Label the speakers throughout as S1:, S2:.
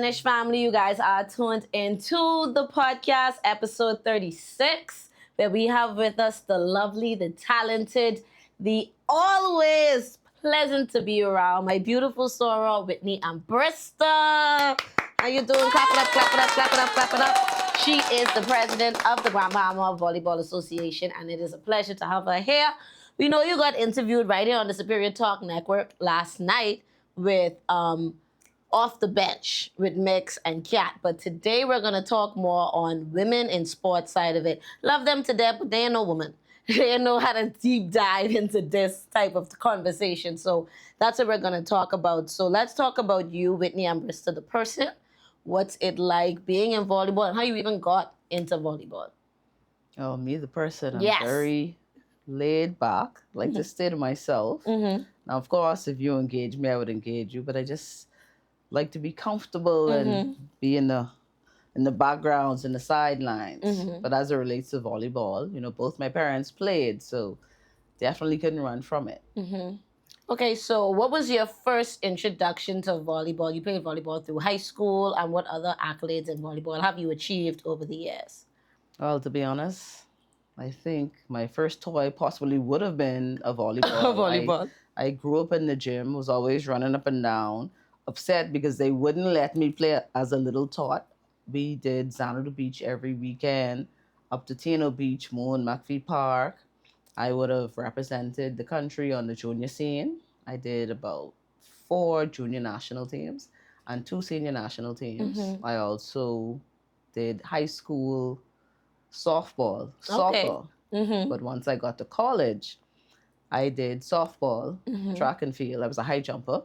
S1: Islandish family. You guys are tuned into the podcast, episode 36, where we have with us the lovely, the talented, the always pleasant to be around, my beautiful soror, Whitney Armbrister. How you doing? Clap it up, clap it up, clap it up, clap it up. She is the president of the Grand Bahama Volleyball Association, and it is a pleasure to have her here. We know you got interviewed right here on the Superior Talk Network last night with Off the Bench with Mix and Kat. But today we're going to talk more on women in sports side of it. Love them to death, but they ain't no woman. They ain't know how to deep dive into this type of conversation. So that's what we're going to talk about. So let's talk about you, Whitney Armbrister, the person. What's it like being in volleyball and how you even got into volleyball?
S2: Oh, me, the person. I'm
S1: Yes.
S2: very laid back, like to stay to myself.
S1: Mm-hmm.
S2: Now, of course, if you engage me, I would engage you, but I just like to be comfortable and be in the backgrounds and the sidelines. But as it relates to volleyball, you know, both my parents played, so definitely couldn't run from it.
S1: Okay, so what was your first introduction to volleyball? You played volleyball through high school, and what other accolades in volleyball have you achieved over the years?
S2: Well, to be honest, I think my first toy possibly would have been a volleyball.
S1: Volleyball.
S2: I grew up in the gym, was always running up and down, upset because they wouldn't let me play as a little tot. We did Xanadu Beach every weekend, up to Tino Beach, Moon, McPhee Park. I would have represented the country on the junior scene. I did about 4 junior national teams and 2 senior national teams. I also did high school softball, soccer. But once I got to college, I did softball, track and field. I was a high jumper.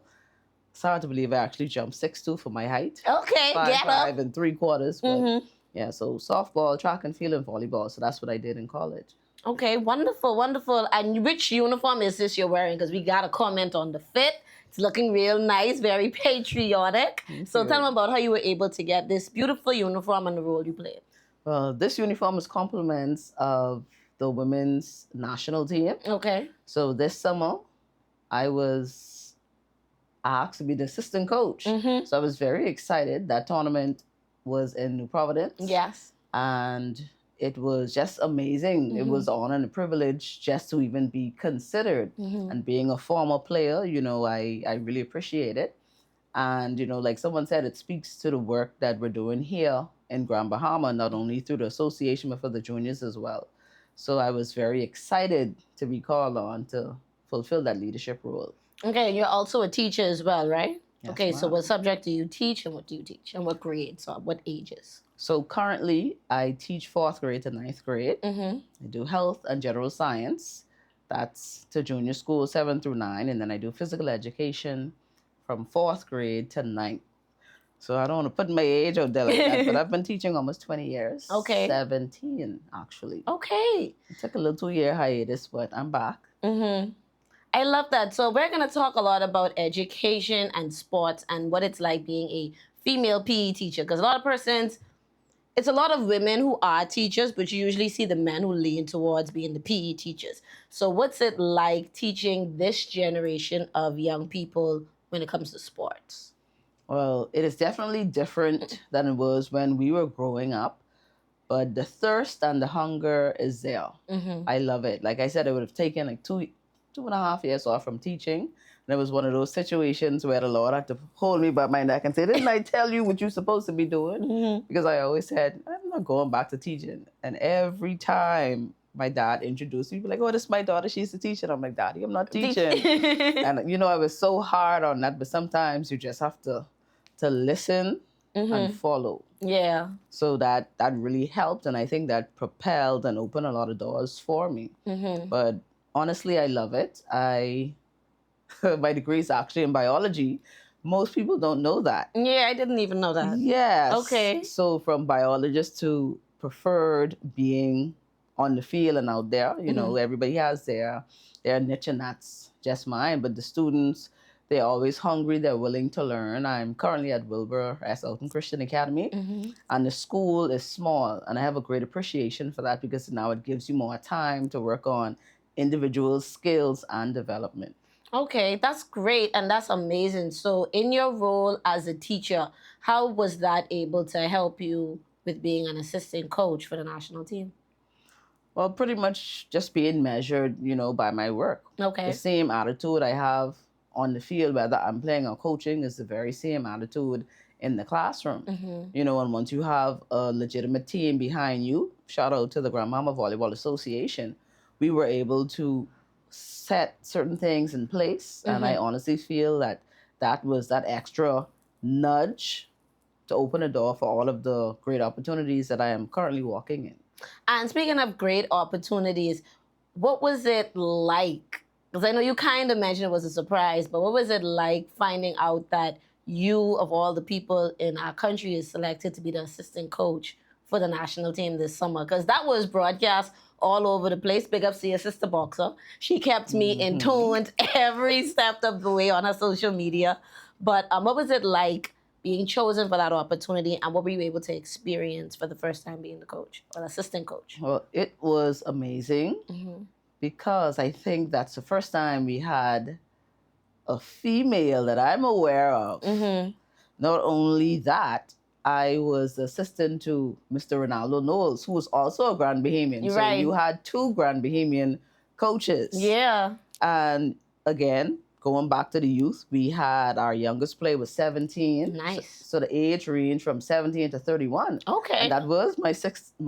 S2: It's hard to believe I actually jumped 6'2" for my height.
S1: Okay, get up.
S2: 5'5" and 3/4. But yeah, so softball, track and field, and volleyball. So that's what I did in college.
S1: Okay, wonderful, wonderful. And which uniform is this you're wearing? Because we got a comment on the fit. It's looking real nice, very patriotic. So tell them about how you were able to get this beautiful uniform and the role you played.
S2: Well, this uniform is compliments of the women's national team.
S1: Okay.
S2: So this summer, I was asked to be the assistant coach. So I was very excited. That tournament was in New Providence.
S1: Yes.
S2: And it was just amazing. It was an honor and a privilege just to even be considered. And being a former player, you know, I really appreciate it. And, you know, like someone said, it speaks to the work that we're doing here in Grand Bahama, not only through the association, but for the juniors as well. So I was very excited to be called on to fulfill that leadership role.
S1: Okay, and you're also a teacher as well, right?
S2: Yes,
S1: Okay, so
S2: ma'am.
S1: what subject do you teach and what do you teach? And what grades or what ages?
S2: So currently, I teach 4th grade to 9th grade. I do health and general science. That's to junior school, 7 through 9. And then I do physical education from 4th grade to 9th. So I don't want to put my age out there like that, but I've been teaching almost 20 years.
S1: Okay.
S2: 17, actually.
S1: Okay.
S2: It took a little 2-year hiatus, but I'm back.
S1: I love that. So we're going to talk a lot about education and sports and what it's like being a female PE teacher. Because a lot of persons, it's a lot of women who are teachers, but you usually see the men who lean towards being the PE teachers. So what's it like teaching this generation of young people when it comes to sports?
S2: Well, it is definitely different than it was when we were growing up, but the thirst and the hunger is there. I love it. Like I said, it would have taken like 2.5 years off from teaching. And it was one of those situations where the Lord had to hold me by my neck and say, didn't I tell you what you're supposed to be doing? Because I always said, I'm not going back to teaching. And every time my dad introduced me, he'd be like, oh, this is my daughter, she's a teacher. And I'm like, Daddy, I'm not teaching. And, you know, I was so hard on that, but sometimes you just have to listen and follow.
S1: Yeah.
S2: So that really helped, and I think that propelled and opened a lot of doors for me. But honestly, I love it. My degree is actually in biology. Most people don't know that.
S1: Yeah, I didn't even know that.
S2: Yes.
S1: Okay.
S2: So from biologist to preferred being on the field and out there, you know, everybody has their niche, and that's just mine. But the students, they're always hungry. They're willing to learn. I'm currently at Wilbur S. Elton Christian Academy, and the school is small, and I have a great appreciation for that because now it gives you more time to work on individual skills and development.
S1: Okay, that's great and that's amazing. So, in your role as a teacher, how was that able to help you with being an assistant coach for the national team?
S2: Well, pretty much just being measured, by my work. The
S1: Okay.
S2: same attitude I have on the field, whether I'm playing or coaching, is the very same attitude in the classroom.
S1: Mm-hmm.
S2: And once you have a legitimate team behind you, shout out to the Grand Bahama Volleyball Association, we were able to set certain things in place. And I
S1: Mm-hmm.
S2: honestly feel that that was that extra nudge to open a door for all of the great opportunities that I am currently walking in.
S1: And speaking of great opportunities, what was it like? Because I know you kind of mentioned it was a surprise, but what was it like finding out that you, of all the people in our country, is selected to be the assistant coach for the national team this summer? Because that was broadcast all over the place. Big ups to your sister boxer. She kept me in tune every step of the way on her social media. But what was it like being chosen for that opportunity, and what were you able to experience for the first time being the coach or assistant coach?
S2: Well, it was amazing
S1: Mm-hmm.
S2: because I think that's the first time we had a female that I'm aware of.
S1: Mm-hmm.
S2: Not only that, I was assistant to Mr. Ronaldo Knowles, who was also a Grand Bahamian. So
S1: Right.
S2: you had two Grand Bahamian coaches.
S1: Yeah.
S2: And again, going back to the youth, we had our youngest player was 17.
S1: Nice.
S2: So the age range from 17 to 31.
S1: Okay.
S2: And that was my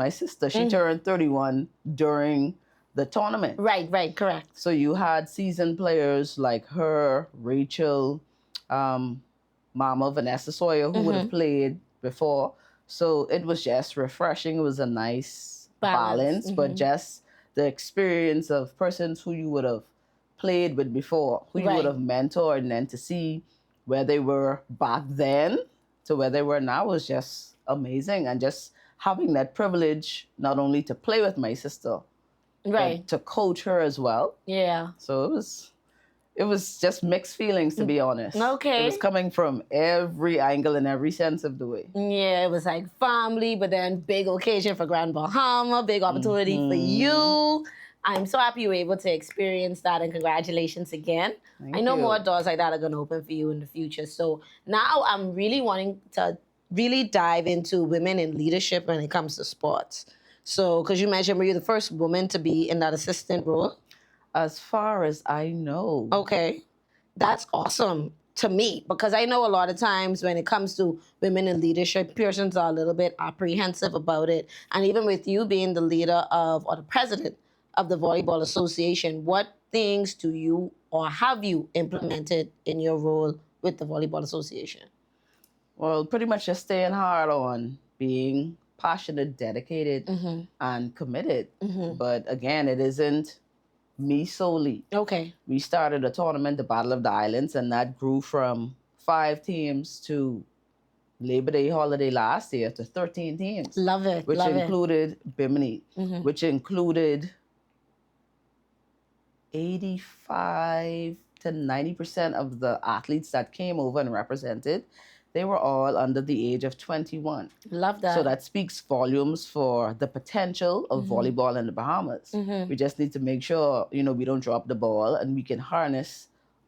S2: sister. She turned 31 during the tournament.
S1: Right, correct.
S2: So you had seasoned players like her, Rachel, Mama Vanessa Sawyer, who would have played before. So it was just refreshing. It was a nice balance, but just the experience of persons who you would have played with before, who you would have mentored, and then to see where they were back then to where they were now was just amazing. And just having that privilege not only to play with my sister, but to coach her as well.
S1: Yeah.
S2: So it was just mixed feelings, to be honest.
S1: Okay.
S2: It was coming from every angle and every sense of the way.
S1: Yeah, it was like family, but then big occasion for Grand Bahama, big opportunity for you. I'm so happy you were able to experience that, and congratulations again.
S2: Thank
S1: I know
S2: you.
S1: more doors like that are going to open for you in the future. So now I'm really wanting to really dive into women in leadership when it comes to sports. So, because you mentioned, were you the first woman to be in that assistant role?
S2: As far as I know.
S1: Okay. That's awesome to me, because I know a lot of times when it comes to women in leadership, persons are a little bit apprehensive about it. And even with you being the leader of, or the president of the Volleyball Association, what things do you or have you implemented in your role with the Volleyball Association?
S2: Well, pretty much just staying hard on being passionate, dedicated, and committed. But again, it isn't me solely.
S1: Okay.
S2: We started a tournament, the Battle of the Islands, and that grew from 5 teams to Labor Day holiday last year to 13 teams.
S1: Love it.
S2: Which included Bimini, which included 85 to 90% of the athletes that came over and represented, they were all under the age of 21.
S1: Love that.
S2: So that speaks volumes for the potential of volleyball in the Bahamas. We just need to make sure, we don't drop the ball and we can harness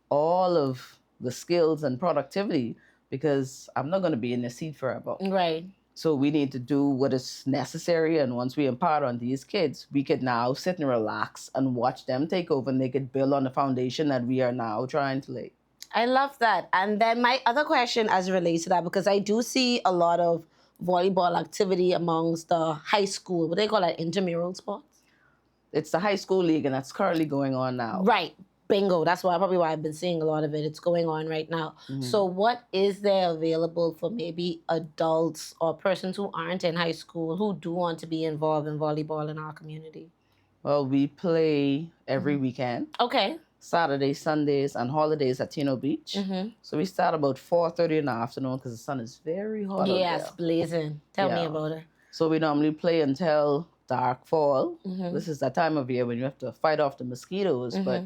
S2: all of the skills and productivity, because I'm not going to be in this seat forever.
S1: Right.
S2: So we need to do what is necessary. And once we impart on these kids, we could now sit and relax and watch them take over, and they could build on the foundation that we are now trying to lay.
S1: I love that. And then my other question as it relates to that, because I do see a lot of volleyball activity amongst the high school, what they call that, intramural sports?
S2: It's the high school league, and that's currently going on now.
S1: Right. Bingo. That's probably why I've been seeing a lot of it. It's going on right now. So what is there available for maybe adults or persons who aren't in high school who do want to be involved in volleyball in our community?
S2: Well, we play every weekend.
S1: Okay.
S2: Saturdays, Sundays, and holidays at Tino Beach. So we start about 4:30 in the afternoon because the sun is very hot out there.
S1: Yes, blazing. Tell me about it.
S2: So we normally play until dark fall. This is that time of year when you have to fight off the mosquitoes, but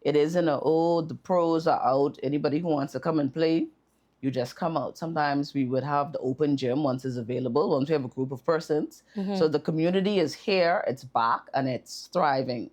S2: it isn't the pros are out. Anybody who wants to come and play, you just come out. Sometimes we would have the open gym once it's available, once we have a group of persons. So the community is here, it's back, and it's thriving.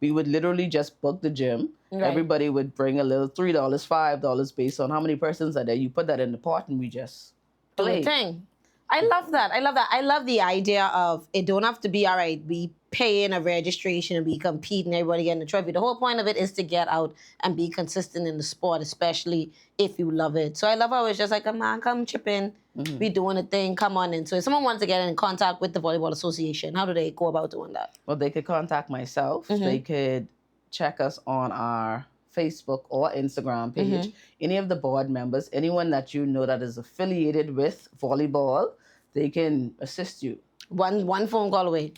S2: we would literally just book the gym.
S1: Right.
S2: Everybody would bring a little $3, $5 based on how many persons are there. You put that in the pot and we just
S1: Do
S2: play.
S1: a thing. I love that. I love that. I love the idea of it don't have to be, all right, we pay in a registration and we compete and everybody getting a trophy. The whole point of it is to get out and be consistent in the sport, especially if you love it. So I love how it's just like, come on, come chip in. We doing a thing, come on in. So if someone wants to get in contact with the Volleyball Association, how do they go about doing that?
S2: Well, they could contact myself. They could check us on our Facebook or Instagram page. Any of the board members, anyone that you know that is affiliated with volleyball, they can assist you.
S1: One phone call away.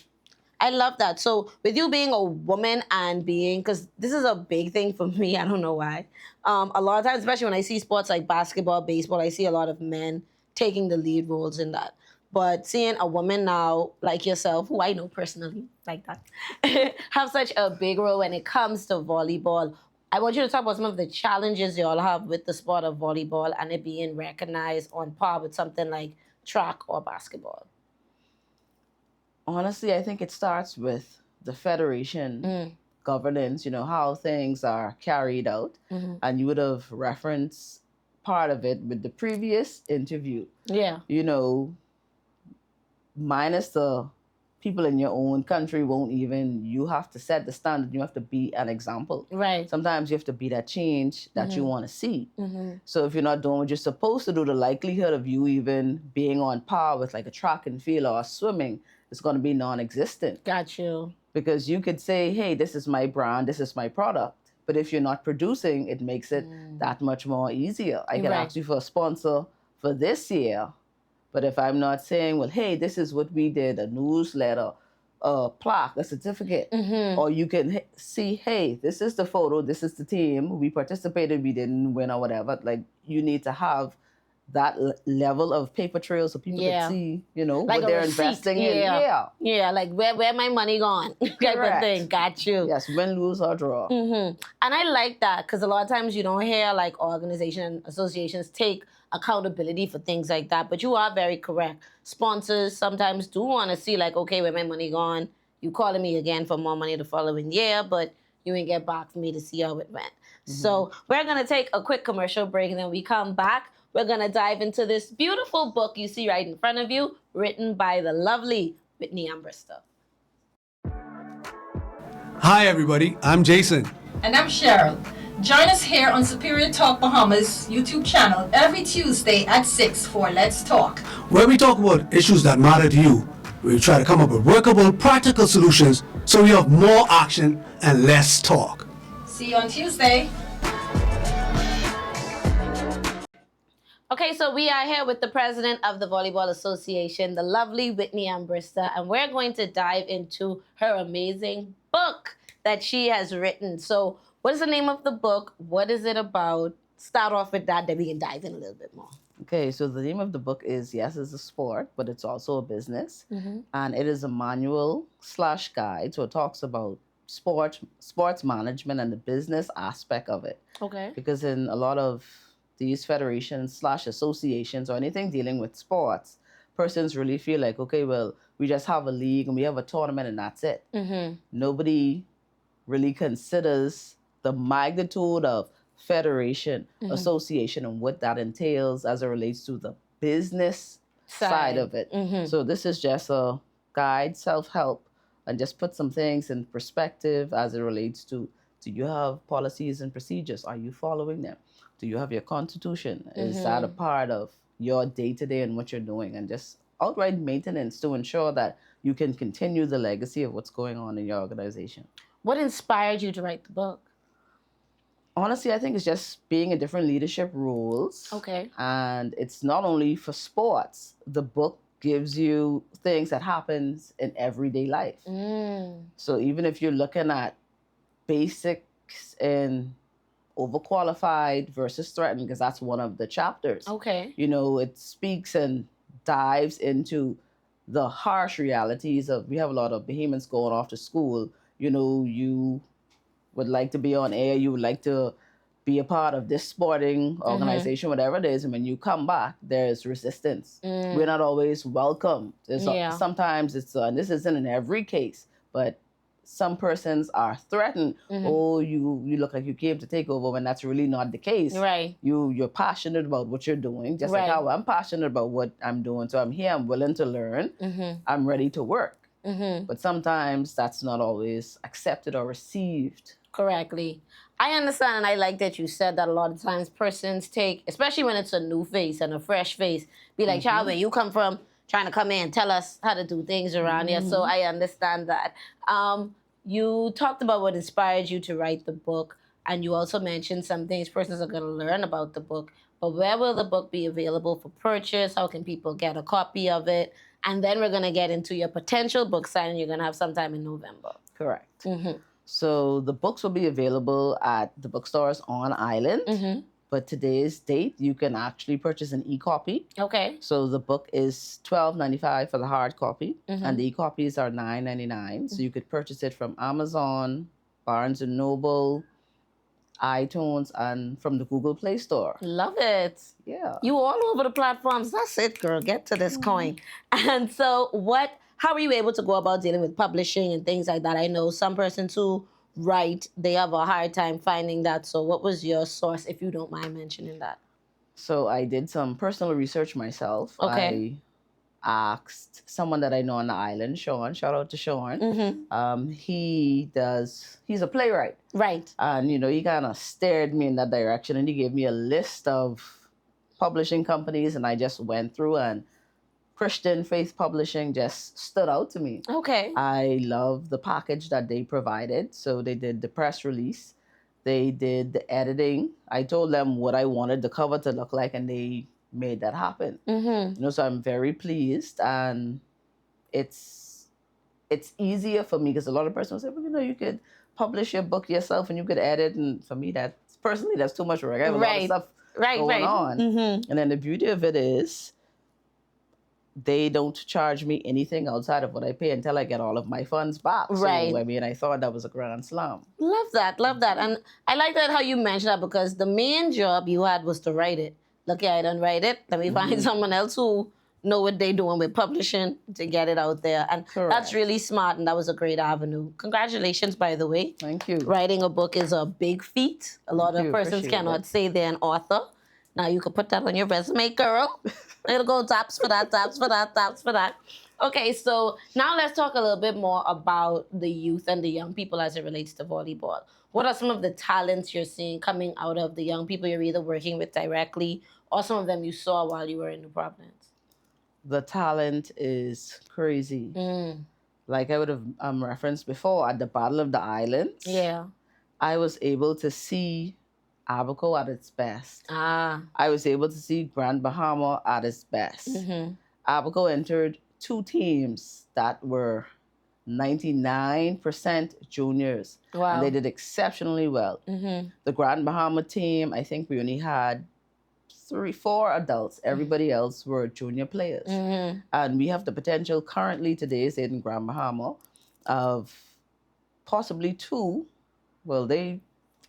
S1: I love that. So with you being a woman and being, because this is a big thing for me, I don't know why. A lot of times, especially when I see sports like basketball, baseball, I see a lot of men taking the lead roles in that. But seeing a woman now, like yourself, who I know personally, like that, have such a big role when it comes to volleyball, I want you to talk about some of the challenges you all have with the sport of volleyball and it being recognized on par with something like track or basketball.
S2: Honestly, I think it starts with the federation governance, how things are carried out. And you would have referenced part of it with the previous interview.
S1: Yeah.
S2: Minus the people in your own country you have to set the standard. You have to be an example.
S1: Right.
S2: Sometimes you have to be that change that you want to see. So if you're not doing what you're supposed to do, the likelihood of you even being on par with like a track and field or swimming is going to be non-existent.
S1: Got you.
S2: Because you could say, hey, this is my brand, this is my product. But if you're not producing, it makes it that much more easier. I can ask you for a sponsor for this year. But if I'm not saying, well, hey, this is what we did, a newsletter, a plaque, a certificate, or you can see, hey, this is the photo, this is the team, we participated, we didn't win or whatever. Like, you need to have that level of paper trail so people can see,
S1: like
S2: what they're investing in.
S1: Yeah, like where my money gone type of thing. Got you.
S2: Yes, win, lose, or draw.
S1: And I like that because a lot of times you don't hear like organizations, associations take accountability for things like that. But you are very correct. Sponsors sometimes do want to see like, okay, where my money gone? You calling me again for more money the following year, but you ain't get back for me to see how it went. So we're going to take a quick commercial break and then we come back. We're going to dive into this beautiful book you see right in front of you, written by the lovely Whitney Armbrister.
S3: Hi, everybody. I'm Jason.
S4: And I'm Cheryl. Join us here on Superior Talk Bahamas YouTube channel every Tuesday at 6 for Let's Talk,
S3: where we talk about issues that matter to you. We try to come up with workable, practical solutions so we have more action and less talk.
S4: See you on Tuesday.
S1: Okay, so we are here with the president of the Volleyball Association, the lovely Whitney Armbrister, and we're going to dive into her amazing book that she has written. So what is the name of the book? What is it about? Start off with that, then we can dive in a little bit more.
S2: Okay, so the name of the book is, yes, it's a sport, but it's also a business. And it is a manual/guide. So it talks about sports management and the business aspect of it.
S1: Okay.
S2: Because in a lot of these federations/associations or anything dealing with sports, persons really feel like, okay, well, we just have a league and we have a tournament and that's it. Nobody really considers the magnitude of federation, association, and what that entails as it relates to the business side of it. So this is just a guide, self-help, and just put some things in perspective as it relates to, do you have policies and procedures? Are you following them? Do you have your constitution? Is that a part of your day-to-day and what you're doing? And just outright maintenance to ensure that you can continue the legacy of what's going on in your organization.
S1: What inspired you to write the book?
S2: Honestly, I think it's just being in different leadership roles.
S1: Okay.
S2: And it's not only for sports. The book gives you things that happens in everyday life. So even if you're looking at basics in overqualified versus threatened, because that's one of the chapters.
S1: Okay.
S2: It speaks and dives into the harsh realities of, we have a lot of Bahamians going off to school. You would like to be on air, you would like to be a part of this sporting organization, whatever it is, and when you come back, there's resistance. We're not always welcome. Sometimes it's, and this isn't in every case, but some persons are threatened. Oh, you look like you came to take over, when that's really not the case.
S1: Right.
S2: You're passionate about what you're doing, just like
S1: Right.
S2: how I'm passionate about what I'm doing. So I'm here, I'm willing to learn, I'm ready to work. But sometimes that's not always accepted or received
S1: correctly. I understand, and I like that you said that a lot of times persons take, especially when it's a new face and a fresh face, be like, child, where you come from, trying to come in and tell us how to do things around here. So I understand that. You talked about what inspired you to write the book, and you also mentioned some things persons are going to learn about the book. But where will the book be available for purchase? How can people get a copy of it? And then we're going to get into your potential book signing you're going to have sometime in November.
S2: Correct. So the books will be available at the bookstores on island. But today's date, you can actually purchase an e-copy.
S1: Okay.
S2: So the book is $12.95 for the hard copy, and the e-copies are $9.99. So you could purchase it from Amazon, Barnes & Noble, iTunes, and from the Google Play Store.
S1: Love it.
S2: Yeah.
S1: You all over the platforms. That's it, girl. Get to this coin. And so how are you able to go about dealing with publishing and things like that? I know some persons who write, they have a hard time finding that. So what was your source, if you don't mind mentioning that?
S2: So I did some personal research myself.
S1: Okay.
S2: I asked someone that I know on the island, Sean. Shout out to Sean. He's a playwright.
S1: Right.
S2: And, he kind of steered me in that direction, and he gave me a list of publishing companies, and I just went through, and Christian Faith Publishing just stood out to me.
S1: Okay.
S2: I love the package that they provided. So they did the press release. They did the editing. I told them what I wanted the cover to look like, and they made that happen. So I'm very pleased, and it's easier for me because a lot of persons say, well, you could publish your book yourself and you could edit. And for me, that's too much work. I have a lot of stuff going on. And then the beauty of it is, they don't charge me anything outside of what I pay until I get all of my funds back.
S1: Right.
S2: So, I thought that was a grand slam.
S1: Love that. And I like that how you mentioned that, because the main job you had was to write it. Look, I didn't write it. Let me find someone else who know what they're doing with publishing to get it out there. And that's really smart, and that was a great avenue. Congratulations, by the way.
S2: Thank you.
S1: Writing a book is a big feat. A lot of persons cannot say they're an author. Now you can put that on your resume, girl. It'll go taps for that, taps for that, taps for that. Okay, so now let's talk a little bit more about the youth and the young people as it relates to volleyball. What are some of the talents you're seeing coming out of the young people you're either working with directly, or some of them you saw while you were in New Providence?
S2: The talent is crazy. Like I would have referenced before, at the Battle of the Islands, I was able to see Abaco at its best. I was able to see Grand Bahama at its best. Abaco entered 2 teams that were 99% juniors.
S1: Wow.
S2: And they did exceptionally well. The Grand Bahama team, I think we only had 3-4 adults. Everybody else were junior players. And we have the potential currently today, say in Grand Bahama, of possibly 2. Well,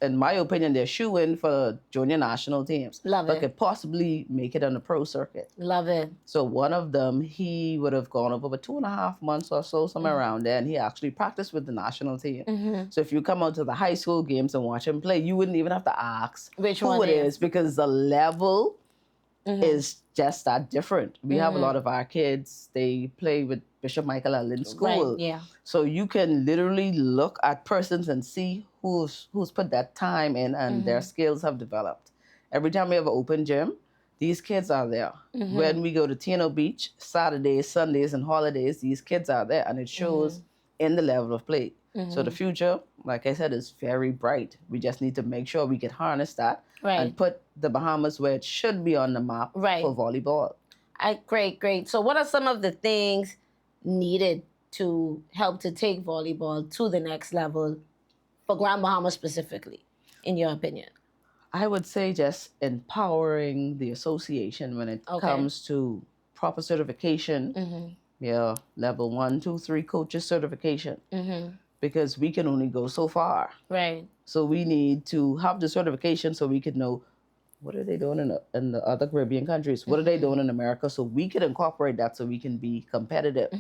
S2: in my opinion, they're shoo-in for junior national teams.
S1: Love
S2: but
S1: it.
S2: could possibly make it on the pro circuit.
S1: Love it.
S2: So one of them, he would have gone over 2.5 months or so, somewhere around there, and he actually practiced with the national team. So if you come out to the high school games and watch him play, you wouldn't even have to ask who it is, because the level is just that different. We have a lot of our kids, they play with Bishop Michael Allen School.
S1: Right, yeah.
S2: So you can literally look at persons and see who's put that time in, and their skills have developed. Every time we have an open gym, these kids are there. When we go to Tino Beach, Saturdays, Sundays, and holidays, these kids are there, and it shows in the level of play. So the future, like I said, is very bright. We just need to make sure we can harness that and put the Bahamas where it should be on the map for volleyball.
S1: Great. So what are some of the things needed to help to take volleyball to the next level for Grand Bahama specifically, in your opinion?
S2: I would say just empowering the association when it comes to proper certification. Level 1, 2, 3 coaches certification. Because we can only go so far.
S1: Right.
S2: So we need to have the certification so we can know what are they doing in the other Caribbean countries? What are they doing in America? So we can incorporate that so we can be competitive.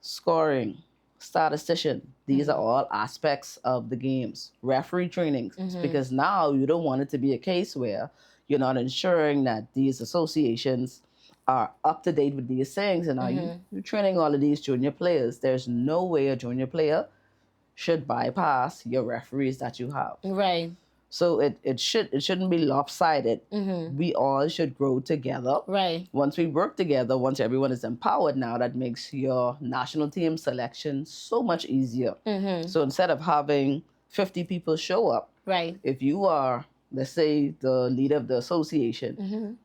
S2: Scoring. statistician. These are all aspects of the games. Referee trainings, because now you don't want it to be a case where you're not ensuring that these associations are up to date with these things, and now you're training all of these junior players. There's no way a junior player should bypass your referees that you have.
S1: Right.
S2: So it shouldn't be lopsided. We all should grow together.
S1: Right.
S2: Once we work together, once everyone is empowered now, that makes your national team selection so much easier. So instead of having 50 people show up,
S1: Right.
S2: if you are, let's say, the leader of the association,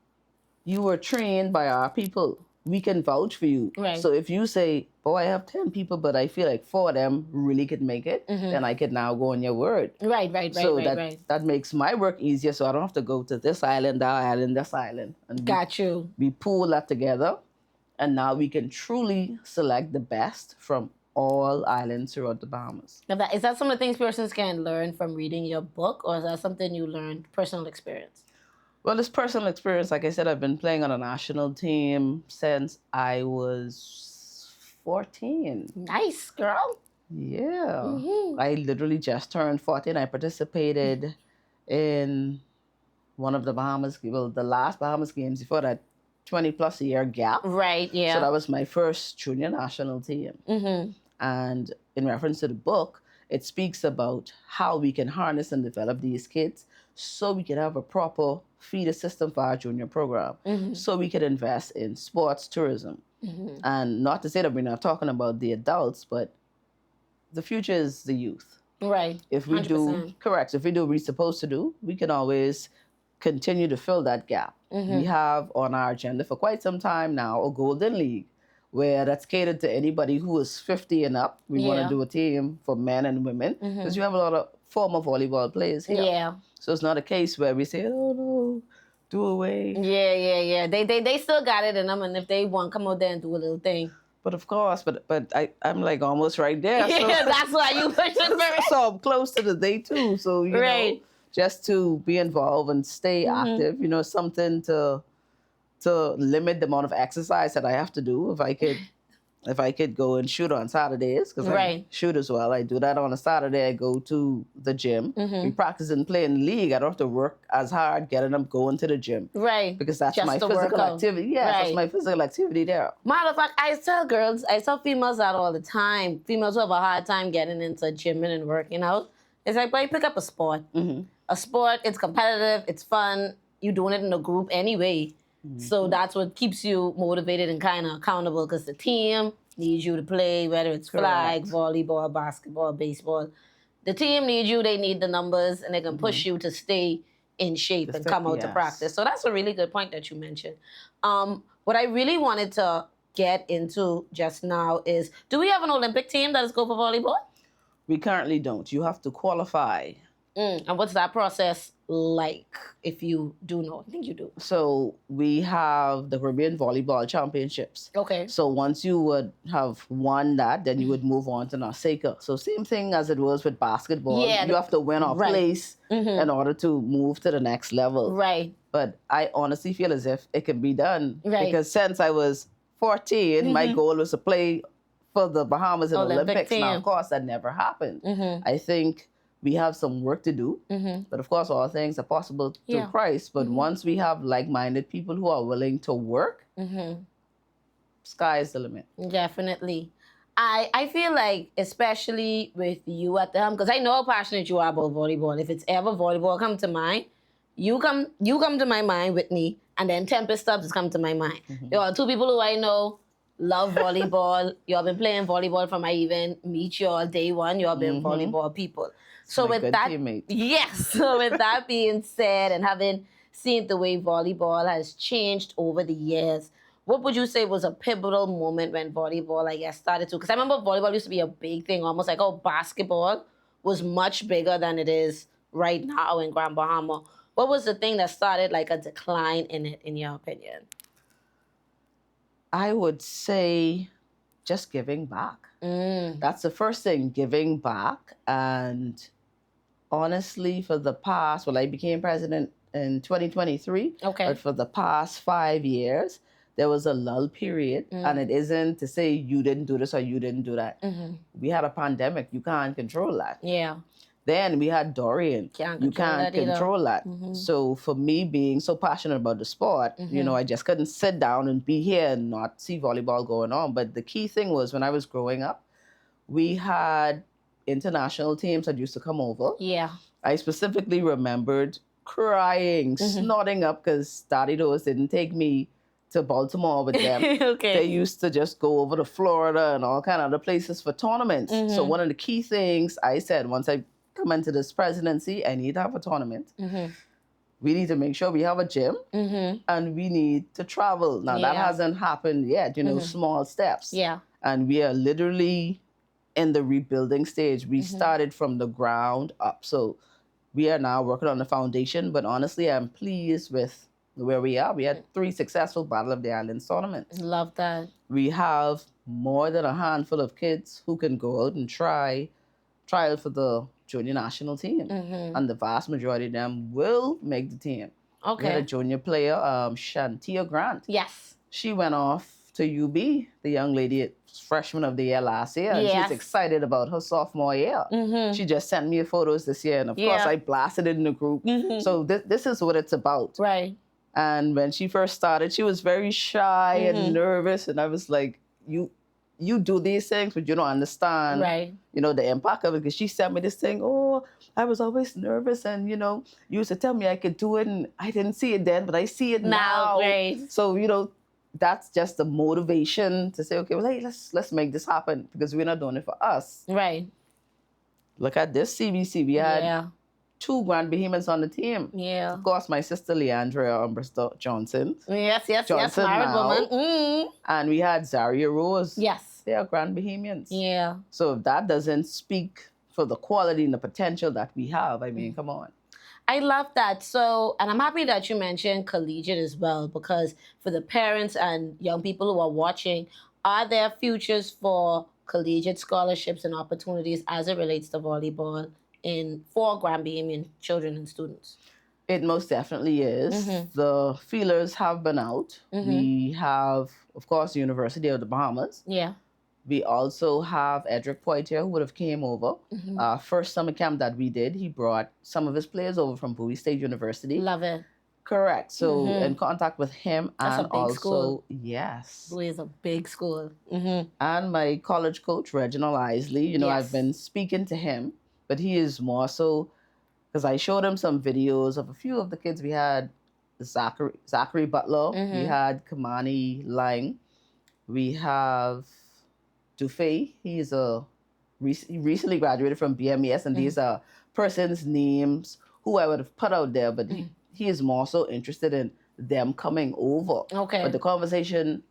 S2: you were trained by our people. We can vouch for you.
S1: Right.
S2: So if you say, oh, I have 10 people, but I feel like 4 of them really could make it, then I could now go on your word.
S1: Right.
S2: So
S1: Right.
S2: that makes my work easier, so I don't have to go to this island, that island, this island. And
S1: Got you.
S2: we pool that together, and now we can truly select the best from all islands throughout the Bahamas.
S1: Now is that some of the things persons can learn from reading your book, or is that something you learned personal experience?
S2: Well, it's personal experience. Like I said, I've been playing on a national team since I was 14.
S1: Nice, girl.
S2: Yeah. I literally just turned 14. I participated in one of the the last Bahamas Games before that 20-plus year gap.
S1: Right, yeah.
S2: So that was my first junior national team. And in reference to the book, it speaks about how we can harness and develop these kids so we can have a proper feeder system for our junior program, so we can invest in sports tourism. And not to say that we're not talking about the adults, but the future is the youth.
S1: Right.
S2: If we
S1: 100%.
S2: if we do what we're supposed to do, we can always continue to fill that gap. We have on our agenda for quite some time now a Golden League, where that's catered to anybody who is 50 and up. We want to do a team for men and women, because you have a lot of former volleyball players here.
S1: Yeah.
S2: So it's not a case where we say, oh no, do away.
S1: Yeah. They still got it in them, and if they want, come out there and do a little thing.
S2: But of course, but I'm like almost right there. So,
S1: Yeah, that's why you push it for it.
S2: so I'm close to the day too. So you
S1: Right.
S2: know, just to be involved and stay active, something to limit the amount of exercise that I have to do. If I could go and shoot on Saturdays, because
S1: Right.
S2: I shoot as well. I do that on a Saturday. I go to the gym. We practice and play in the league. I don't have to work as hard getting up going to the gym.
S1: Right.
S2: Because that's
S1: Just
S2: my
S1: to
S2: physical
S1: work out.
S2: activity. Yeah, that's
S1: Right.
S2: my physical activity there.
S1: Matter of fact, I tell females that all the time. Females who have a hard time getting into gymming and working out. It's like, boy, pick up a sport. A sport, it's competitive, it's fun. You're doing it in a group anyway. So that's what keeps you motivated and kind of accountable, because the team needs you to play, whether it's flag,
S2: Correct.
S1: volleyball, basketball, baseball. The team needs you, they need the numbers, and they can push you to stay in shape and come out to
S2: Yes.
S1: practice. So that's a really good point that you mentioned. What I really wanted to get into just now is, do we have an Olympic team that is good for volleyball?
S2: We currently don't. You have to qualify.
S1: And what's that process like, if you do know? I think you do.
S2: So we have the Caribbean Volleyball Championships.
S1: Okay.
S2: So once you would have won that, then you would move on to NASECA. So same thing as it was with basketball.
S1: Yeah,
S2: You have to win or
S1: right.
S2: place in order to move to the next level.
S1: Right.
S2: But I honestly feel as if it can be done.
S1: Right.
S2: Because since I was 14, my goal was to play for the Bahamas in
S1: Olympic
S2: Olympics. Now,
S1: team.
S2: of course, that never happened. I think we have some work to do. But of course, all things are possible through
S1: Yeah.
S2: Christ. But once we have like-minded people who are willing to work, sky is the limit.
S1: Definitely. I feel like, especially with you at the helm, because I know how passionate you are about volleyball. If it's ever volleyball come to mind, you come to my mind, Whitney, and then Tempest Stubbs come to my mind. There are two people who I know love volleyball. Y'all been playing volleyball from I even meet y'all day one. Y'all been volleyball people. So
S2: my
S1: with
S2: good
S1: that,
S2: teammate.
S1: yes. So with that being said, and having seen the way volleyball has changed over the years, what would you say was a pivotal moment when volleyball, I guess, started to? Because I remember volleyball used to be a big thing, almost like, oh, basketball was much bigger than it is right now in Grand Bahama. What was the thing that started like a decline in it, in your opinion?
S2: I would say just giving back. That's the first thing, giving back. And honestly, for the past, I became president in 2023.
S1: Okay.
S2: But for the past 5 years, there was a lull period, and it isn't to say you didn't do this or you didn't do that. We had a pandemic. You can't control that.
S1: Yeah.
S2: Then we had Dorian. You can't control that. So for me being so passionate about the sport, you know, I just couldn't sit down and be here and not see volleyball going on. But the key thing was when I was growing up, we had international teams that used to come over.
S1: Yeah.
S2: I specifically remembered crying, snorting up because Daddy Doors didn't take me to Baltimore with them.
S1: Okay.
S2: They used to just go over to Florida and all kind of other places for tournaments. So one of the key things I said once I come into this presidency, I need to have a tournament. We need to make sure we have a gym and we need to travel. Now that hasn't happened yet, you know, small steps.
S1: Yeah.
S2: And we are literally in the rebuilding stage. We started from the ground up. So we are now working on the foundation, but honestly, I'm pleased with where we are. We had 3 successful Battle of the Islands tournaments.
S1: Love that.
S2: We have more than a handful of kids who can go out and try out for the junior national team. And the vast majority of them will make the team. We had a junior player, Shantia Grant.
S1: Yes.
S2: She went off to UB, the young lady, freshman of the year last year. And she's excited about her sophomore year. She just sent me photos this year. And of course, I blasted it in the group. So this is what it's about.
S1: Right.
S2: And when she first started, she was very shy and nervous. And I was like, you do these things, but you don't understand, you know, the impact of it. Because she sent me this thing, oh, I was always nervous. And, you know, you used to tell me I could do it. And I didn't see it then, but I see it now.
S1: Great.
S2: So, you know, that's just the motivation to say, okay, well, hey, let's make this happen because we're not doing it for us.
S1: Right.
S2: Look at this CBC. We had 2 Grand Bahamians on the team.
S1: Yeah.
S2: Of course, my sister Leandria Armbrister Johnson.
S1: Yes,
S2: Johnson
S1: married
S2: now.
S1: woman.
S2: And we had Zaria Rose.
S1: Yes.
S2: They are Grand Bahamians.
S1: Yeah.
S2: So if that doesn't speak for the quality and the potential that we have, I mean, come on.
S1: I love that. So, and I'm happy that you mentioned collegiate as well, because for the parents and young people who are watching, are there futures for collegiate scholarships and opportunities as it relates to volleyball for Grand Bahamian children and students?
S2: It most definitely is. The feelers have been out. We have, of course, the University of the Bahamas.
S1: Yeah.
S2: We also have Edric Poitier, who would have came over. First summer camp that we did, he brought some of his players over from Bowie State University.
S1: Love it.
S2: Correct. So in contact with him.
S1: That's
S2: and
S1: a big
S2: also,
S1: school.
S2: Yes.
S1: Bowie is a big school.
S2: And my college coach, Reginald Isley, you know, I've been speaking to him, but he is more so, because I showed him some videos of a few of the kids. We had Zachary Butler. We had Kamani Lang. We have Dufay. He's he recently graduated from BMES, and these are persons' names who I would have put out there, but he is more so interested in them coming over.
S1: Okay.
S2: But the conversation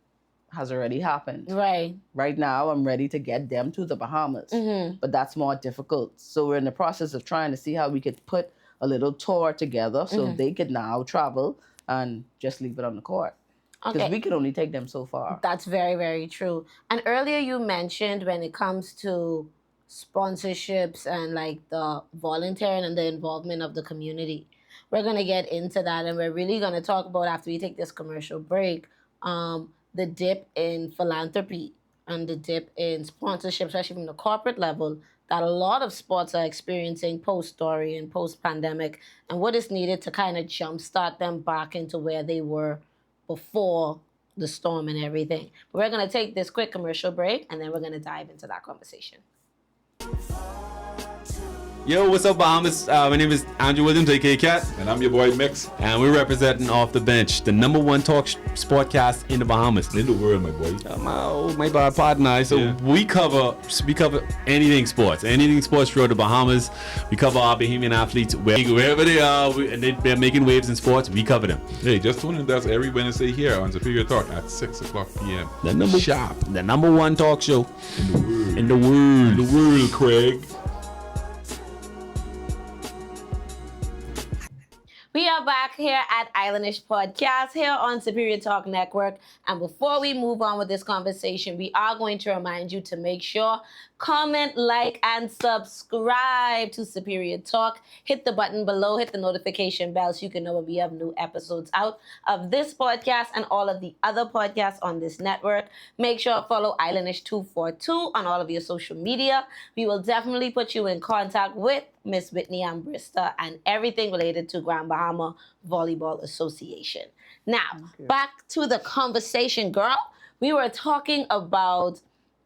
S2: has already happened.
S1: Right.
S2: Right now, I'm ready to get them to the Bahamas, but that's more difficult. So we're in the process of trying to see how we could put a little tour together so they could now travel and just leave it on the court. Because we can only take them so far.
S1: That's very, very true. And earlier you mentioned when it comes to sponsorships and like the volunteering and the involvement of the community. We're going to get into that, and we're really going to talk about, after we take this commercial break, the dip in philanthropy and the dip in sponsorship, especially from the corporate level, that a lot of sports are experiencing post-story and post-pandemic, and what is needed to kind of jumpstart them back into where they were before the storm and everything. But we're going to take this quick commercial break, and then we're going to dive into that conversation.
S5: Yo, what's up, Bahamas? My name is Andrew Williams, aka Cat.
S6: And I'm your boy Mix.
S5: And we're representing Off the Bench, the #1 talk sportcast in the Bahamas.
S6: In the world, my boy.
S5: My bad partner. So we cover anything sports throughout the Bahamas. We cover our Bahamian athletes wherever they are, and they're making waves in sports. We cover them.
S6: Hey, just tune in. That's every Wednesday here on Superior Talk at 6:00 p.m.
S5: Sharp. The #1 talk show
S6: in the world, Craig.
S1: We are back here at Islandish Podcast here on Superior Talk Network. And before we move on with this conversation, we are going to remind you to make sure, comment, like, and subscribe to Superior Talk. Hit the button below, hit the notification bell so you can know when we have new episodes out of this podcast and all of the other podcasts on this network. Make sure to follow Islandish242 on all of your social media. We will definitely put you in contact with Miss Whitney Armbrister and everything related to Grand Bahama Volleyball Association. Now, back to the conversation, girl. We were talking about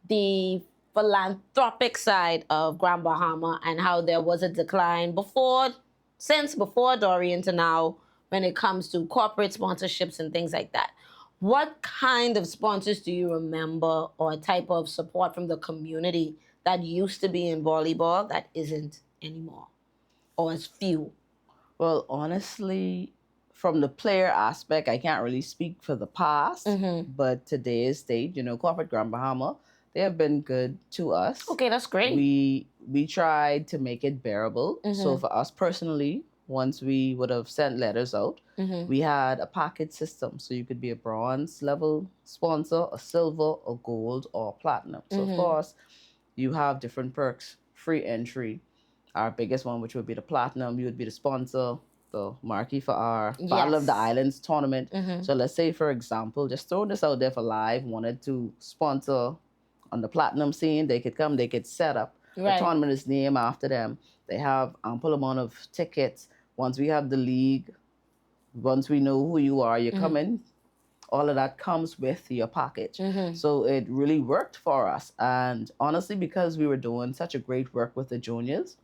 S1: the philanthropic side of Grand Bahama and how there was a decline since before Dorian to now when it comes to corporate sponsorships and things like that. What kind of sponsors do you remember or type of support from the community that used to be in volleyball that isn't anymore or is few?
S2: Well, honestly, from the player aspect, I can't really speak for the past, but today's date, corporate Grand Bahama, they have been good to us.
S1: Okay, that's great.
S2: We tried to make it bearable. So for us personally, once we would have sent letters out, we had a package system. So you could be a bronze level sponsor, a silver, a gold, or a platinum. So of course, you have different perks, free entry. Our biggest one, which would be the platinum, you would be the sponsor, the marquee for our Battle of the Islands tournament. So let's say, for example, just throwing this out there for live, wanted to sponsor on the platinum scene, they could come, they could set up. The tournament is named after them. They have ample amount of tickets. Once we have the league, once we know who you are, you're coming, all of that comes with your package. So it really worked for us. And honestly, because we were doing such a great work with the juniors,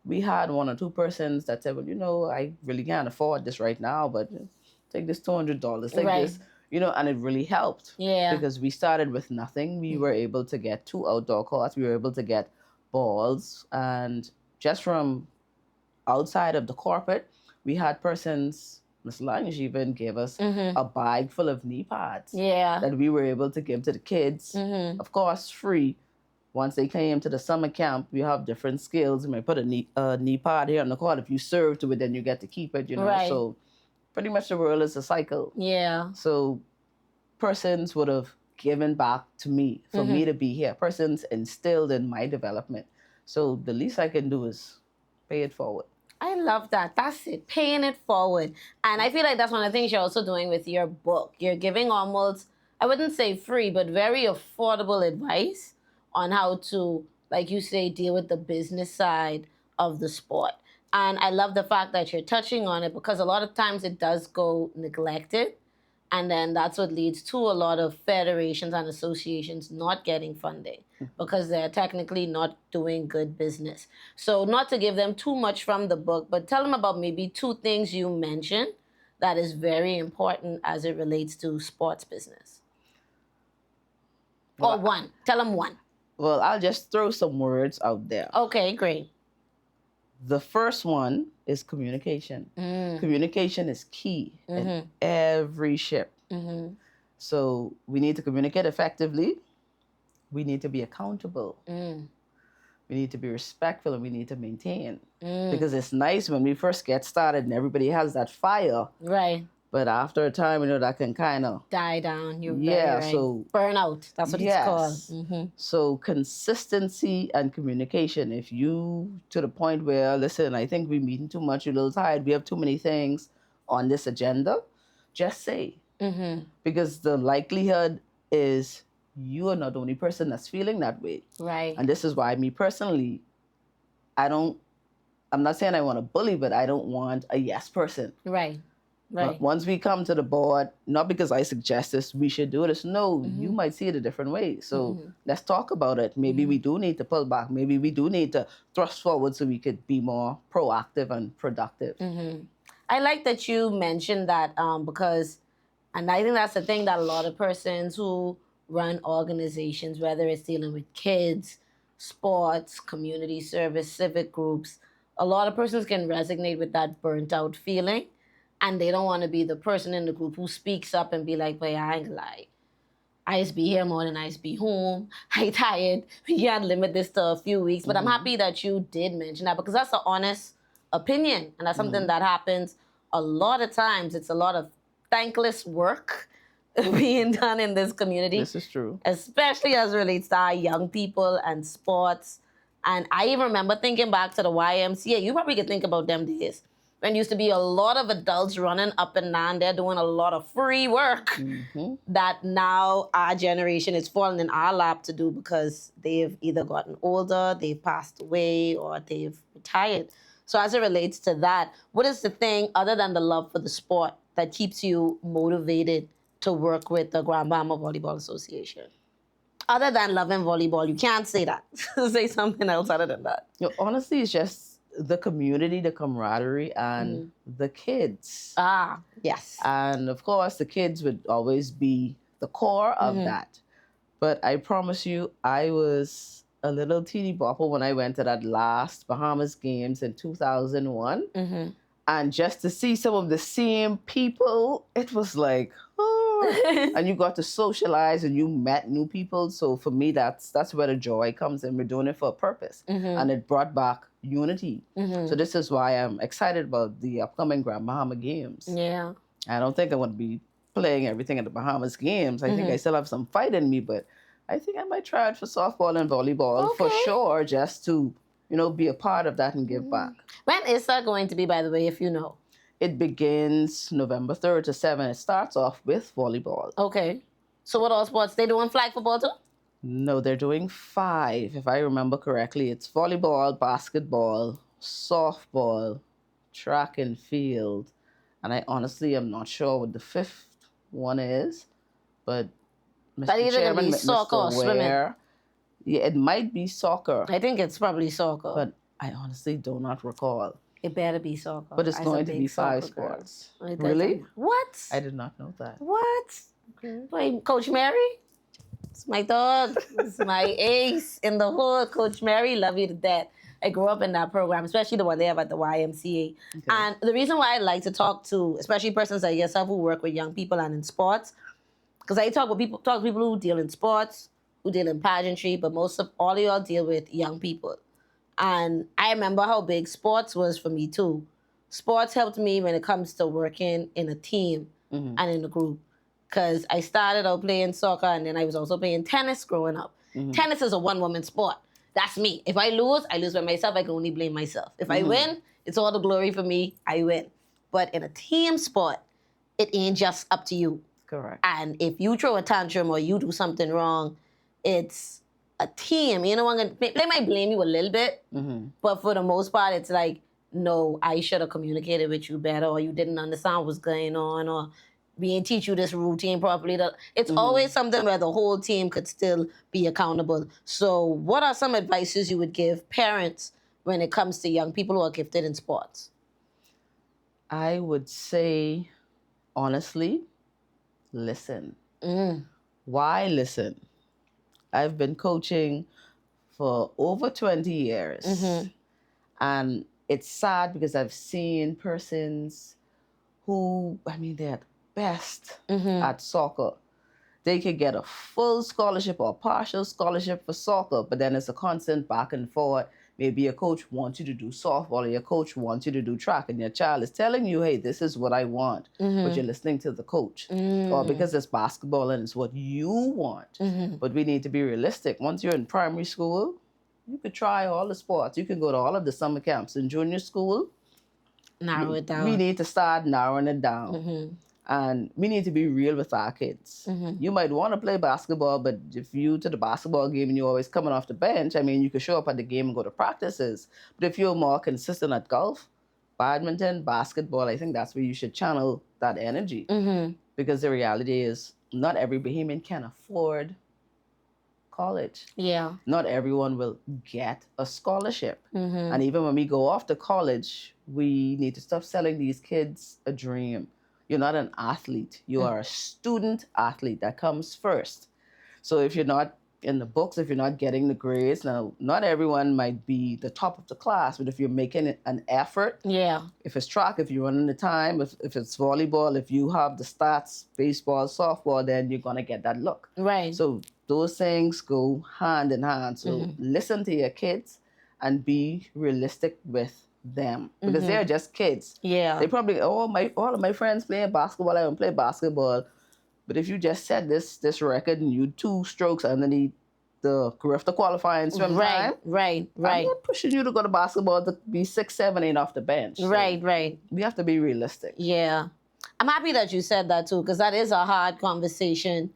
S2: we had one or two persons that said, well, I really can't afford this right now, but take this $200, take this, and it really helped.
S1: Yeah.
S2: Because we started with nothing. We were able to get 2 outdoor courts. We were able to get balls. And just from outside of the corporate, we had persons, Ms. Lange even gave us a bag full of knee pads that we were able to give to the kids. Of course, free. Once they came to the summer camp, we have different skills. You may put a knee pad here on the court. If you serve to it, then you get to keep it, So pretty much the world is a cycle.
S1: Yeah.
S2: So persons would have given back to me for me to be here. Persons instilled in my development. So the least I can do is pay it forward.
S1: I love that. That's it. Paying it forward. And I feel like that's one of the things you're also doing with your book. You're giving almost, I wouldn't say free, but very affordable advice on how to, like you say, deal with the business side of the sport. And I love the fact that you're touching on it because a lot of times it does go neglected. And then that's what leads to a lot of federations and associations not getting funding because they're technically not doing good business. So not to give them too much from the book, but tell them about maybe 2 things you mentioned that is very important as it relates to sports business. Or 1. Tell them 1.
S2: Well, I'll just throw some words out there.
S1: Okay, great.
S2: The first one is communication. Communication is key in every ship. So we need to communicate effectively. We need to be accountable. We need to be respectful and we need to maintain. Because it's nice when we first get started and everybody has that fire.
S1: Right.
S2: But after a time, that can kind of
S1: die down. You're
S2: right.
S1: So burnout. That's what it's called.
S2: So consistency and communication. If you to the point where, listen, I think we're meeting too much, you're a little tired, we have too many things on this agenda, just say. Because the likelihood is you are not the only person that's feeling that way.
S1: Right.
S2: And this is why me personally, I'm not saying I want to bully, but I don't want a yes person.
S1: Right.
S2: But once we come to the board, not because I suggest this, we should do this. No, you might see it a different way. So let's talk about it. Maybe we do need to pull back. Maybe we do need to thrust forward so we could be more proactive and productive.
S1: I like that you mentioned that because, and I think that's the thing that a lot of persons who run organizations, whether it's dealing with kids, sports, community service, civic groups, a lot of persons can resonate with that burnt out feeling. And they don't want to be the person in the group who speaks up and be like, "Boy, I ain't gonna lie. I just be here more than I just be home. I tired. We can't limit this to a few weeks." But I'm happy that you did mention that because that's an honest opinion. And that's something that happens a lot of times it's a lot of thankless work being done in this community.
S2: This is true.
S1: Especially as it relates to our young people and sports. And I even remember thinking back to the YMCA. You probably could think about them days when used to be a lot of adults running up and down there doing a lot of free work that now our generation is falling in our lap to do because they've either gotten older, they've passed away, or they've retired. So as it relates to that, what is the thing other than the love for the sport that keeps you motivated to work with the Grand Bahama Volleyball Association? Other than loving volleyball, you can't say that. Say something else other than that.
S2: Honestly, it's just the community, the camaraderie, and the kids.
S1: Ah, yes.
S2: And of course, the kids would always be the core of that. But I promise you, I was a little teeny bopper when I went to that last Bahamas Games in 2001. And just to see some of the same people, it was like, oh. And you got to socialize and you met new people. So for me, that's where the joy comes in. We're doing it for a purpose. And it brought back unity. So this is why I'm excited about the upcoming Grand Bahama Games.
S1: Yeah.
S2: I don't think I want to be playing everything at the Bahamas Games. I think I still have some fight in me, but I think I might try it for softball and volleyball for sure, just to, be a part of that and give back.
S1: When is that going to be, by the way, if you know?
S2: It begins November 3rd to 7th. It starts off with volleyball.
S1: Okay. So what all sports? They doing flag football too?
S2: No, they're doing 5, if I remember correctly. It's volleyball, basketball, softball, track and field. And I honestly am not sure what the 5th one is, but
S1: But either gonna be soccer or swimming.
S2: Yeah, it might be soccer.
S1: I think it's probably soccer.
S2: But I honestly do not recall.
S1: It better be soccer.
S2: But it's
S1: As
S2: going
S1: a
S2: to
S1: big
S2: be 5
S1: soccer girl.
S2: sports.
S1: It
S2: Really?
S1: doesn't- What?
S2: I did not know that.
S1: What? Wait, Coach Mary? It's my dog. It's my ace in the hood. Coach Mary, love you to death. I grew up in that program, especially the one they have at the YMCA. And the reason why I like to talk to, especially persons like yourself who work with young people and in sports, because I talk to people who deal in sports, who deal in pageantry, but most of all of y'all deal with young people. And I remember how big sports was for me too. Sports helped me when it comes to working in a team and in a group. Because I started out playing soccer and then I was also playing tennis growing up. Tennis is a one-woman sport. That's me. If I lose by myself. I can only blame myself. If I win, it's all the glory for me. I win. But in a team sport, it ain't just up to you.
S2: Correct.
S1: And if you throw a tantrum or you do something wrong, it's a team. You know, they might blame you a little bit, but for the most part, it's like, no, I should have communicated with you better, or you didn't understand what's going on, or we didn't teach you this routine properly. It's always something where the whole team could still be accountable. So what are some advices you would give parents when it comes to young people who are gifted in sports?
S2: I would say, honestly, listen. Why listen? I've been coaching for over 20 years. And it's sad because I've seen persons who, they're at best at soccer. They could get a full scholarship or a partial scholarship for soccer, but then it's a constant back and forth. Maybe your coach wants you to do softball, or your coach wants you to do track, and your child is telling you, hey, this is what I want, but you're listening to the coach. Or because it's basketball and it's what you want. But we need to be realistic. Once you're in primary school, you could try all the sports. You can go to all of the summer camps. In junior school,
S1: Narrow it down.
S2: we need to start narrowing it down. And we need to be real with our kids. You might want to play basketball, but if you to the basketball game and you're always coming off the bench, you could show up at the game and go to practices. But if you're more consistent at golf, badminton, basketball, I think that's where you should channel that energy. Because the reality is not every Bahamian can afford college.
S1: Yeah.
S2: Not everyone will get a scholarship. And even when we go off to college, we need to stop selling these kids a dream. You're not an athlete. You are a student athlete. That comes first. So if you're not in the books, if you're not getting the grades, now, not everyone might be the top of the class, but if you're making an effort, if it's track, if you're running the time, if it's volleyball, if you have the stats, baseball, softball, then you're going to get that look.
S1: Right.
S2: So those things go hand in hand. So listen to your kids and be realistic with them because they're just kids.
S1: Yeah.
S2: They probably, all of my friends playing basketball, I don't play basketball. But if you just set this record and you 2 strokes underneath the Griffith qualifying swim time,
S1: Right.
S2: I'm not pushing you to go to basketball to be 6, 7, 8 off the bench. So
S1: Right.
S2: we have to be realistic.
S1: Yeah. I'm happy that you said that too, because that is a hard conversation,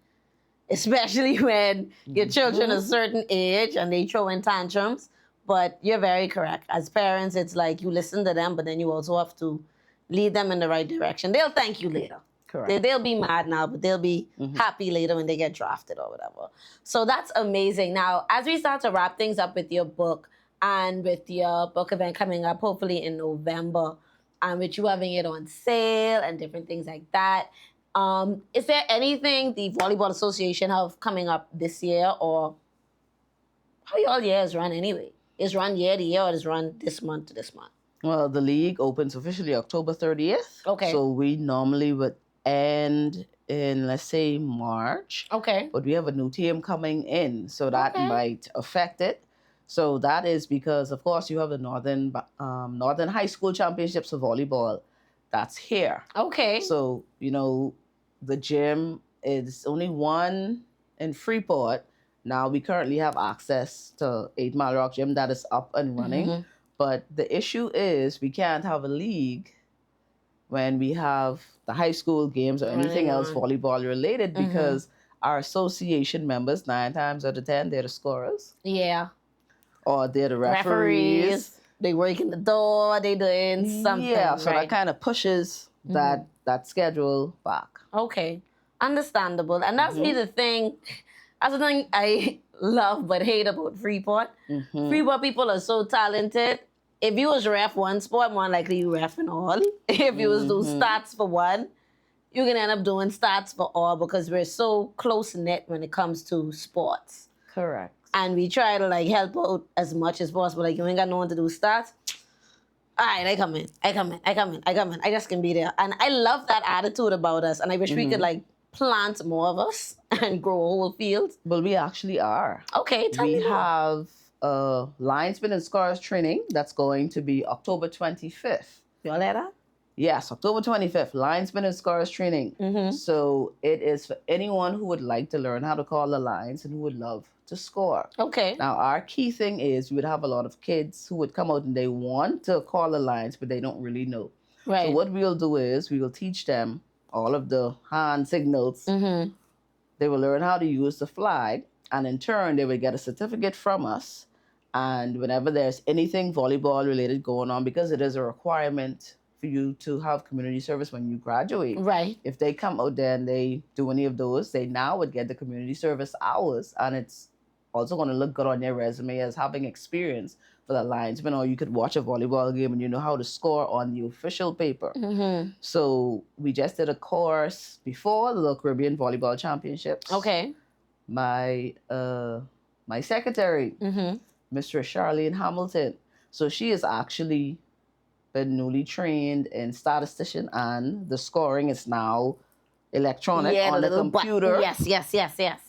S1: especially when your children are a certain age and they throw in tantrums. But you're very correct. As parents, it's like you listen to them, but then you also have to lead them in the right direction. They'll thank you later.
S2: Correct.
S1: They'll be mad now, but they'll be happy later when they get drafted or whatever. So that's amazing. Now, as we start to wrap things up with your book and with your book event coming up, hopefully in November, and with you having it on sale and different things like that, is there anything the Volleyball Association have coming up this year, or how y'all years run anyway? Is run year to year or is run this month to this month?
S2: Well, the league opens officially October 30th.
S1: Okay.
S2: So we normally would end in, let's say, March.
S1: Okay.
S2: But we have a new team coming in, so that
S1: Okay.
S2: might affect it. So that is because, of course, you have the Northern High School Championships of Volleyball. That's here.
S1: Okay.
S2: So, the gym is only one in Freeport. Now we currently have access to 8 Mile Rock Gym that is up and running. But the issue is we can't have a league when we have the high school games or anything else volleyball related because our association members, 9 times out of 10, they're the scorers.
S1: Yeah.
S2: Or they're the referees.
S1: They work in the door. They doing something.
S2: Yeah, so
S1: right?
S2: that kind of pushes that schedule back.
S1: Okay, understandable. And that's me the thing. That's the thing I love but hate about Freeport. Freeport people are so talented. If you was ref one sport, more likely you ref in all. If you was do stats for one, you can end up doing stats for all because we're so close-knit when it comes to sports.
S2: Correct.
S1: And we try to help out as much as possible. Like, you ain't got no one to do stats. All right, I come in. I just can be there. And I love that attitude about us. And I wish we could plant more of us and grow a whole field.
S2: Well, we actually are.
S1: Okay, tell me
S2: We
S1: more.
S2: have linesman and scorers training that's going to be October 25th.
S1: Y'all hear that?
S2: Yes, October 25th, linesman and scorers training. So it is for anyone who would like to learn how to call the lines and who would love to score.
S1: Okay.
S2: Now, our key thing is we would have a lot of kids who would come out and they want to call the lines, but they don't really know.
S1: Right.
S2: So what we'll do is we will teach them all of the hand signals. They will learn how to use the flag, and in turn, they will get a certificate from us. And whenever there's anything volleyball related going on, because it is a requirement for you to have community service when you graduate.
S1: Right.
S2: If they come out there and they do any of those, they now would get the community service hours, and it's also going to look good on their resume as having experience for the linesman, or you could watch a volleyball game and you know how to score on the official paper. So we just did a course before the Caribbean Volleyball Championships.
S1: Okay.
S2: My secretary, Mistress Charlene Hamilton, so she has actually been newly trained in statistician, and the scoring is now electronic on the computer.
S1: Yes.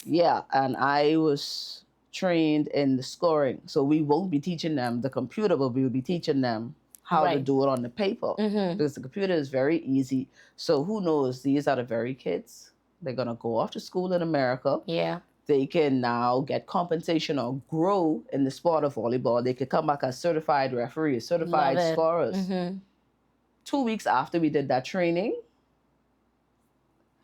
S2: Yeah, and I was trained in the scoring. So we won't be teaching them the computer, but we will be teaching them how to do it on the paper. Because the computer is very easy. So who knows, these are the very kids. They're going to go off to school in America.
S1: Yeah.
S2: They can now get compensation or grow in the sport of volleyball. They could come back as certified referees, certified scorers. 2 weeks after we did that training,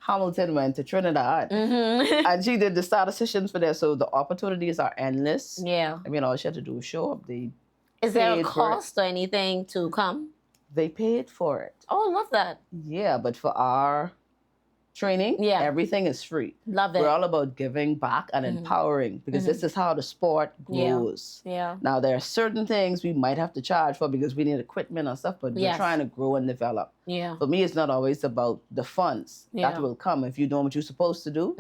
S2: Hamilton went to Trinidad and she did the statisticians for there. So the opportunities are endless.
S1: Yeah.
S2: I mean, all she had to do was show up.
S1: Is there a
S2: paid for
S1: cost or anything to come?
S2: They paid for it.
S1: Oh, I love that.
S2: Yeah, but for our training, everything is free.
S1: Love it.
S2: We're all about giving back and empowering because this is how the sport grows.
S1: Yeah.
S2: Now, there are certain things we might have to charge for because we need equipment and stuff, but we're trying to grow and develop.
S1: Yeah.
S2: For me, it's not always about the funds that will come if you know what you're supposed to do.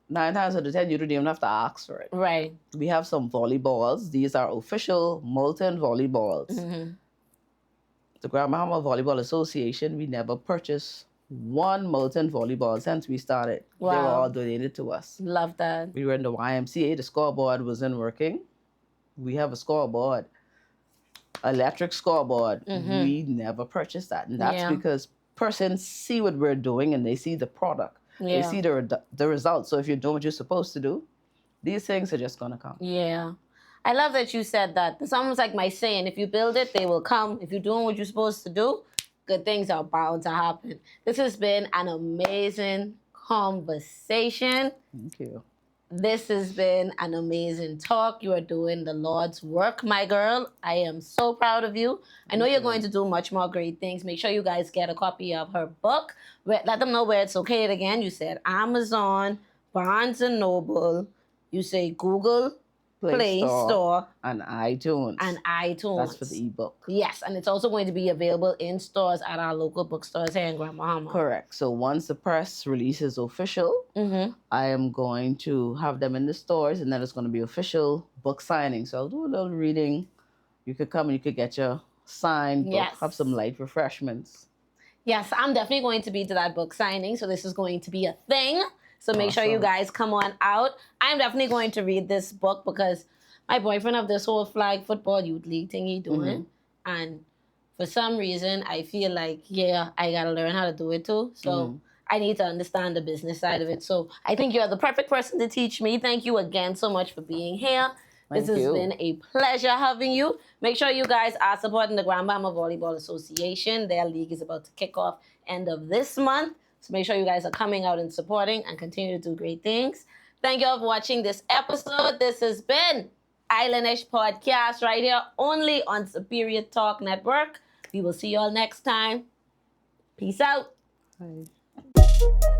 S2: 9 times out of 10, you don't even have to ask for it.
S1: Right.
S2: We have some volleyballs. These are official molten volleyballs. The Grand Bahama Volleyball Association, we never purchased one molten volleyball since we started.
S1: Wow.
S2: They were all donated to us.
S1: Love that.
S2: We were in the YMCA. The scoreboard wasn't working. We have a scoreboard. electric scoreboard, we never purchase that. And that's because persons see what we're doing and they see the product. They see the results. So if you're doing what you're supposed to do, these things are just going to come.
S1: Yeah. I love that you said that. It's almost like my saying, if you build it, they will come. If you're doing what you're supposed to do, good things are bound to happen. This has been an amazing conversation.
S2: Thank you.
S1: This has been an amazing talk. You are doing the Lord's work, my girl. I am so proud of you. I know you're going to do much more great things. Make sure you guys get a copy of her book. Let them know where it's located again. You said Amazon, Barnes & Noble. You say Google Play Store.
S2: And iTunes. That's for the ebook.
S1: Yes, and it's also going to be available in stores at our local bookstores here in Grand Bahama.
S2: Correct. So once the press releases official, I am going to have them in the stores, and then it's going to be official book signing. So I'll do a little reading. You could come and you could get your signed book, have some light refreshments.
S1: Yes, I'm definitely going to be to that book signing, so this is going to be a thing. So make sure you guys come on out. I'm definitely going to read this book because my boyfriend of this whole flag football youth league thing he doing. And for some reason, I feel like, I got to learn how to do it too. So I need to understand the business side of it. So I think you're the perfect person to teach me. Thank you again so much for being here. This has been a pleasure having you. Make sure you guys are supporting the Grand Bahama Volleyball Association. Their league is about to kick off end of this month. So make sure you guys are coming out and supporting and continue to do great things. Thank you all for watching this episode. This has been Islandish Podcast right here only on Superior Talk Network. We will see you all next time. Peace out.
S2: Bye.